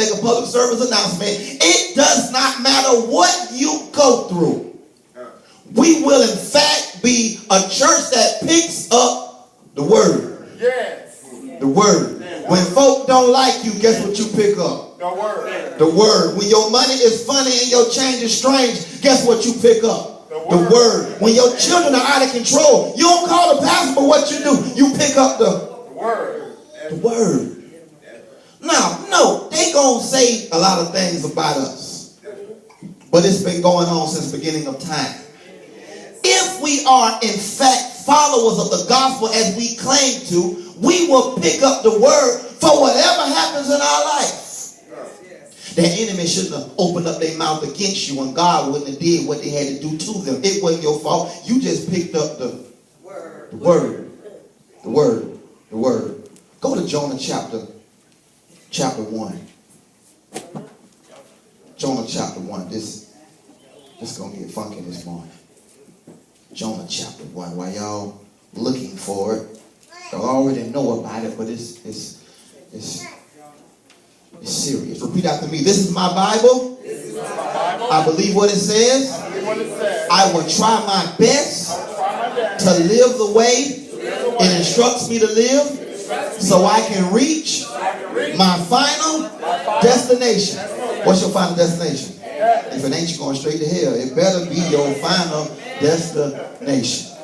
make a public service announcement. It does not matter what you go through. We will in fact be a church that picks up the word. Yes. The word. When folk don't like you, guess what you pick up? The word. The word. When your money is funny and your change is strange, guess what you pick up? The word. When your children are out of control, you don't call the pastor, but what you do? You pick up the word. The word. Now, no, they gonna say a lot of things about us, but it's been going on since the beginning of time. If we are in fact followers of the gospel as we claim to, we will pick up the word for whatever happens in our life. The enemy shouldn't have opened up their mouth against you, and God wouldn't have did what they had to do to them. It wasn't your fault. You just picked up the word. The word. The word. The word. Go to Jonah chapter 1. Jonah chapter 1. This gonna get funky this morning. Jonah chapter 1. While y'all looking for it, y'all already know about it, but it's serious. Repeat after me. This is my Bible. I believe what it says. I will try my best to live the way it instructs me to live, so I can reach my final destination. What's your final destination? If it ain't, you're going straight to hell. It better be your final destination.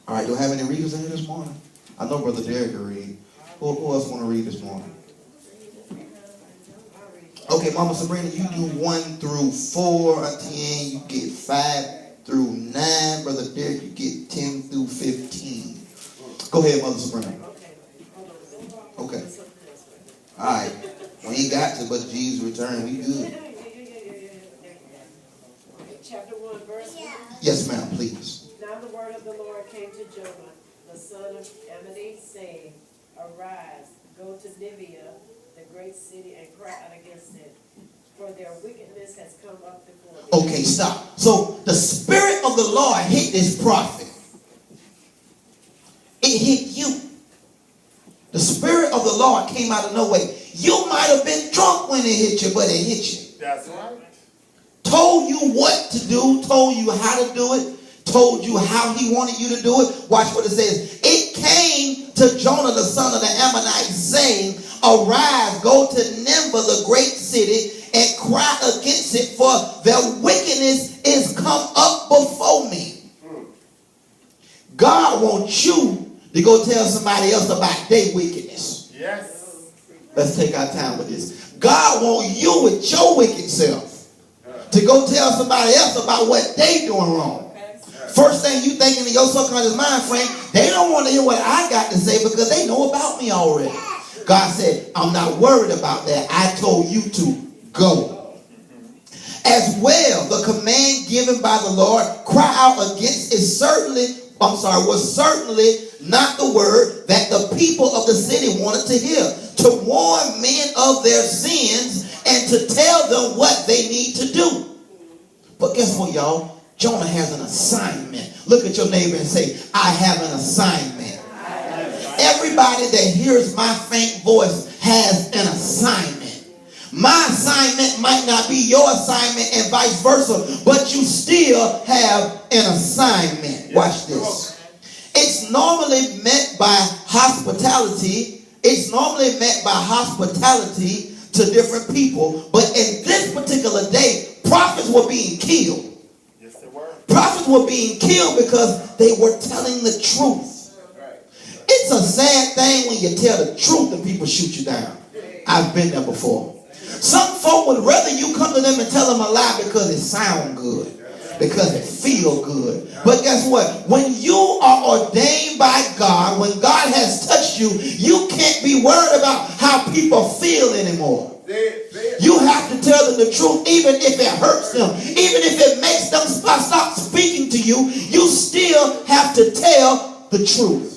All right, do I have any readers in here this morning? I know Brother Derek can read. Who else want to read this morning? Okay, Mama Sabrina, you do 1 through 4 or 10. You get 5 through 9. Brother Derek, you get 10 through 15. Go ahead, Mother Sabrina. Okay. All right. We ain't got to, but Jesus return. We good. Chapter 1, verse 1. Yes, ma'am, please. Now the word of the Lord came to Jonah, the son of Amittai, saying, Arise, go to Nineveh, the great city, and cry out against it, for their wickedness has come up before me. Okay, stop. So the Spirit of the Lord hit this prophet. It hit you. The Spirit of the Lord came out of nowhere. You might have been drunk when it hit you, but it hit you. That's right. Told you what to do, told you how to do it, told you how he wanted you to do it. Watch what it says. It came to Jonah, the son of the Ammonite, saying, Arise, go to Nineveh, the great city, and cry against it, for their wickedness is come up before me. God wants you to go tell somebody else about their wickedness. Yes. Let's take our time with this. God wants you with your wicked self to go tell somebody else about what they doing wrong. First thing you thinking in your subconscious mind frame, they don't want to hear what I got to say because they know about me already. God said, I'm not worried about that. I told you to go. As well, the command given by the Lord, cry out against, was certainly not the word that the people of the city wanted to hear, to warn men of their sins and to tell them what they need to do. But guess what, y'all? Jonah has an assignment. Look at your neighbor and say, I have an assignment. Everybody that hears my faint voice has an assignment. My assignment might not be your assignment and vice versa, but you still have an assignment. Watch this. It's normally met by hospitality. It's normally met by hospitality to different people. But in this particular day, prophets were being killed. Yes, they were. Prophets were being killed because they were telling the truth. It's a sad thing when you tell the truth and people shoot you down. I've been there before. Some folk would rather you come to them and tell them a lie because it sounds good, because it feels good. But guess what? When you are ordained by God, when God has touched you, you can't be worried about how people feel anymore. You have to tell them the truth, even if it hurts them, even if it makes them stop speaking to you. You still have to tell the truth.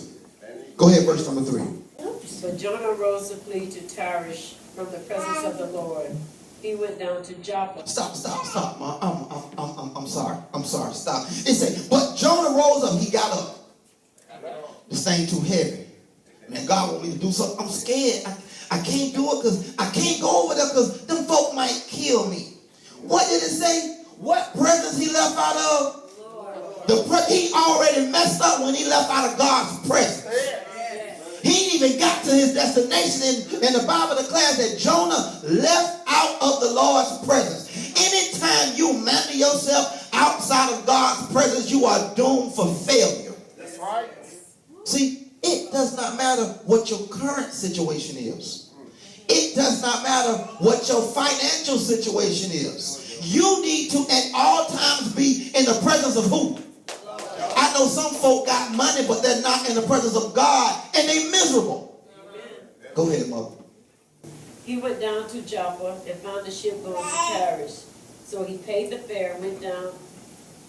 Go ahead, verse number 3. But Jonah rose to flee to Tarshish from the presence of the Lord. He went down to Joppa. Stop, Mom. I'm sorry. Stop. It said, but Jonah rose up. He got up. This thing too heavy. Man, God want me to do something. I'm scared. I can't do it because I can't go over there because them folk might kill me. What did it say? What presence he left out of? He already messed up when he left out of God's presence. He ain't even got to his destination. And the Bible declares that Jonah left out of the Lord's presence. Anytime you manage yourself outside of God's presence, you are doomed for failure. That's right. See, it does not matter what your current situation is. It does not matter what your financial situation is. You need to at all times be in the presence of who? I know some folk got money, but they're not in the presence of God, and they miserable. Go ahead, mother. He went down to Joppa and found a ship going to Tarshish. So he paid the fare and went down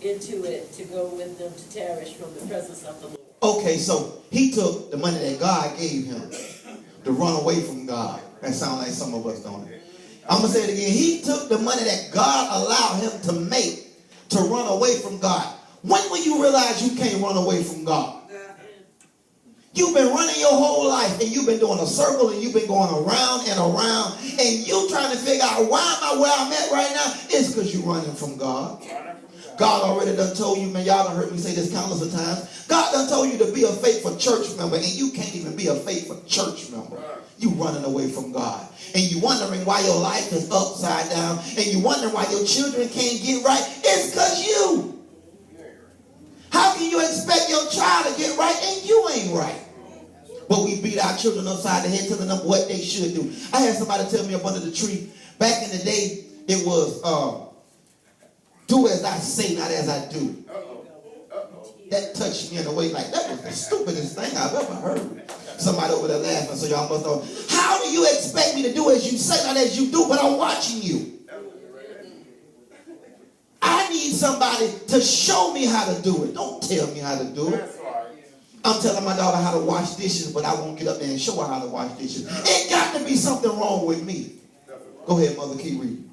into it to go with them to Tarshish from the presence of the Lord. Okay, so he took the money that God gave him to run away from God. That sounds like some of us, don't it? I'm going to say it again. He took the money that God allowed him to make to run away from God. When will you realize you can't run away from God? You've been running your whole life and you've been doing a circle and you've been going around and around and you trying to figure out why am I where I'm at right now? It's because you're running from God. God already done told you, man, y'all done heard me say this countless of times. God done told you to be a faithful church member and you can't even be a faithful church member. You running away from God. And you wondering why your life is upside down and you wondering why your children can't get right. It's because you. How can you expect your child to get right and you ain't right? But we beat our children upside the head telling them what they should do. I had somebody tell me up under the tree, back in the day, it was do as I say, not as I do. That touched me in a way like that was the stupidest thing I've ever heard. Somebody over there laughing, so y'all must know. How do you expect me to do as you say, not as you do, but I'm watching you? I need somebody to show me how to do it. Don't tell me how to do it. I'm telling my daughter how to wash dishes, but I won't get up there and show her how to wash dishes. It got to be something wrong with me. Go ahead, mother, keep reading.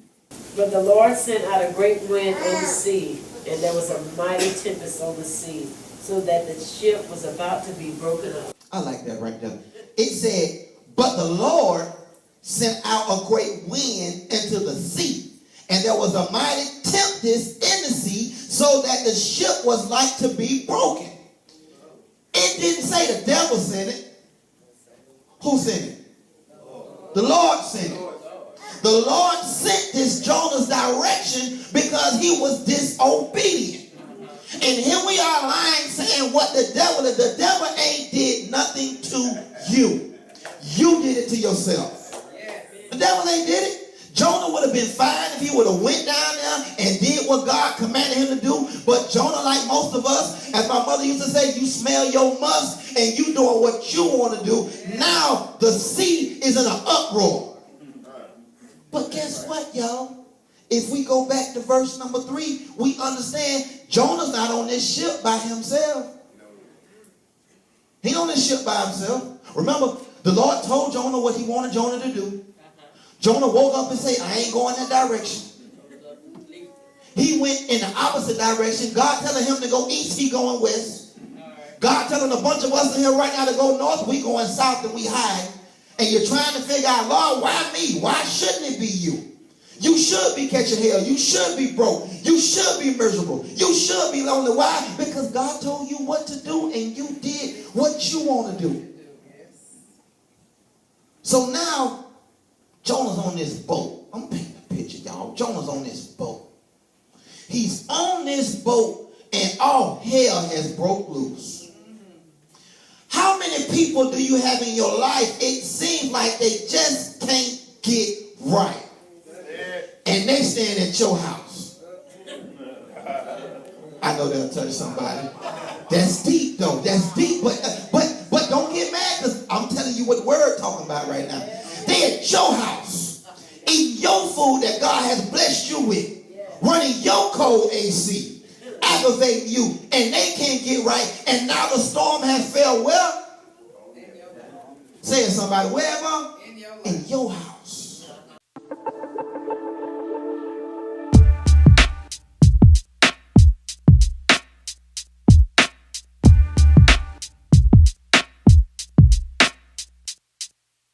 But the Lord sent out a great wind on the sea, and there was a mighty tempest on the sea, so that the ship was about to be broken up. I like that right there. It said, but the Lord sent out a great wind into the sea, and there was a mighty tempest in the sea, so that the ship was like to be broken. It didn't say the devil sent it. Who sent it? The Lord sent it. The Lord sent this Jonah's direction because he was disobedient. And here we are lying saying what the devil ain't did nothing to you. You did it to yourself. The devil ain't did it. Jonah would have been fine if he would have went down there and did what God commanded him to do. But Jonah, like most of us, as my mother used to say, you smell your musk and you doing what you want to do. Now the sea is in an uproar. But guess what, y'all? If we go back to verse number 3, we understand Jonah's not on this ship by himself. He ain't on this ship by himself. Remember, the Lord told Jonah what he wanted Jonah to do. Jonah woke up and said, I ain't going that direction. He went in the opposite direction. God telling him to go east, he going west. God telling a bunch of us in here right now to go north, we going south and we hide. And you're trying to figure out, Lord, why me? Why shouldn't it be you? You should be catching hell. You should be broke. You should be miserable. You should be lonely. Why? Because God told you what to do and you did what you want to do. So now, Jonah's on this boat. I'm painting a picture, y'all. Jonah's on this boat. He's on this boat and all hell has broke loose. How many people do you have in your life? It seems like they just can't get right. And they stand at your house. I know that'll touch somebody. That's deep though. That's deep. But don't get mad because I'm telling you what we're talking about right now. They at your house, eating your food that God has blessed you with, running your cold AC, aggravating you, and they can't get right. And now the storm has fell well. Say it, somebody. Wherever? In your house.